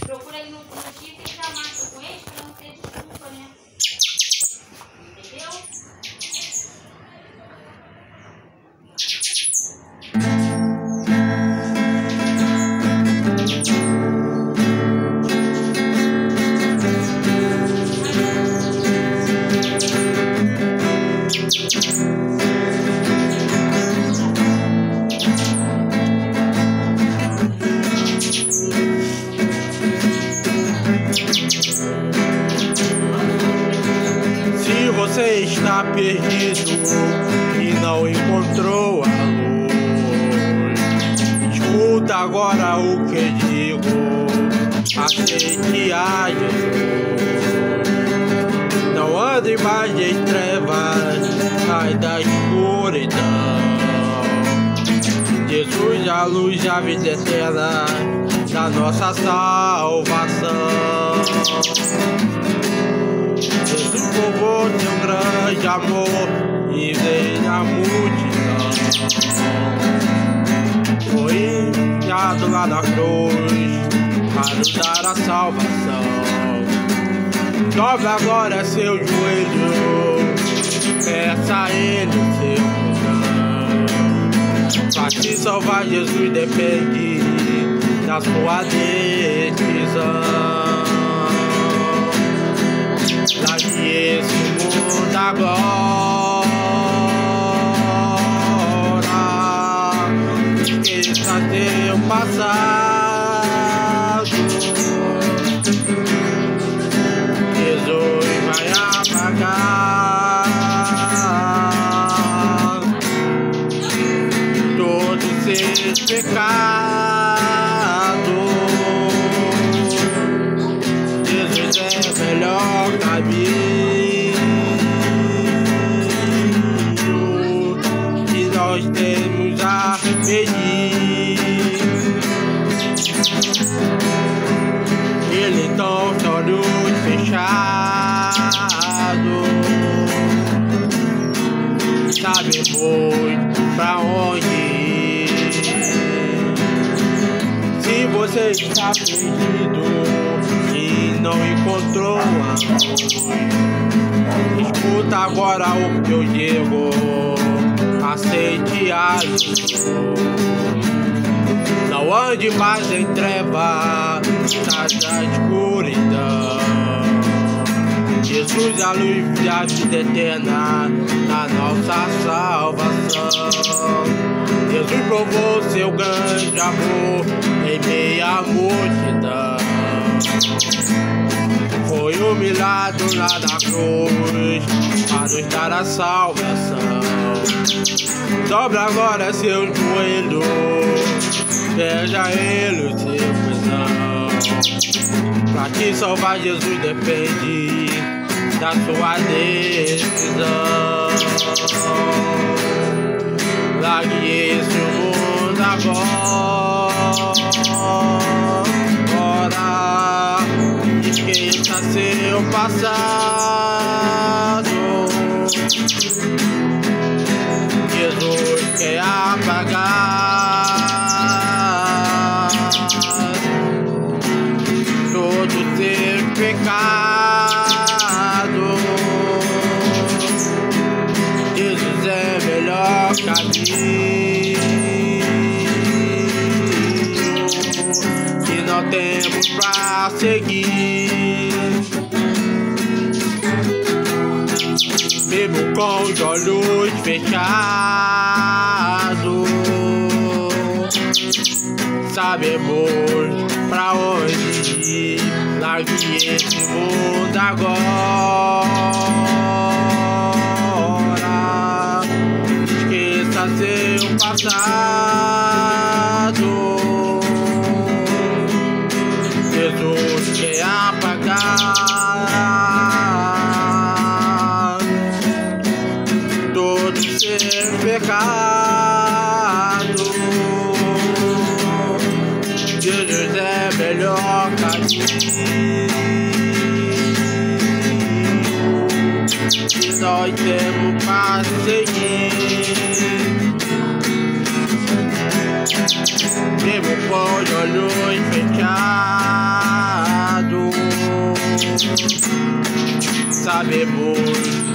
procura aí no título e já marca com ele pra não ter desculpa, né? Entendeu? Se você está perdido e não encontrou a luz, escuta agora o que digo, aceite a Jesus. Não ande mais em trevas, sai da escuridão. Jesus, a luz, a vida eterna da nossa salvação. Jesus provou teu grande amor e veio a multidão. Foi enviado lá na cruz para nos dar a salvação. Dobre agora seu joelho, peça a Ele o seu perdão. Pra te salvar, Jesus depende da sua decisão. Largue esse mundo agora, esqueça teu passado. Jesus vai apagar todos seus pecados. Jesus é o melhor caminho que nós temos a pedir. Ele então de olhos fechados, sabemos pra onde ir. Se você está perdido e não encontrou a luz, escuta agora o que eu digo, aceite a Jesus. Não ande mais em trevas, sai da escuridão. Jesus, a luz e a vida eterna da nossa salvação. Jesus provou seu grande amor em meio à multidão. Foi humilhado lá na cruz para nos dar a salvação. Dobre agora seu joelho, veja Ele o seu perdão. Pra te salvar, Jesus depende da sua decisão. Largue esse mundo agora, esqueça seu passado. Jesus quer apagar todo teu pecado. Jesus é o melhor caminho que não temos pra seguir. Mesmo com os olhos fechados, sabemos pra onde ir. Largue esse mundo agora, esqueça seu passado. Jesus quer apagar todo seu pecado. Jesus é o melhor caminho que nós temos pra seguir. Mesmo com os olhos fechados, sabemos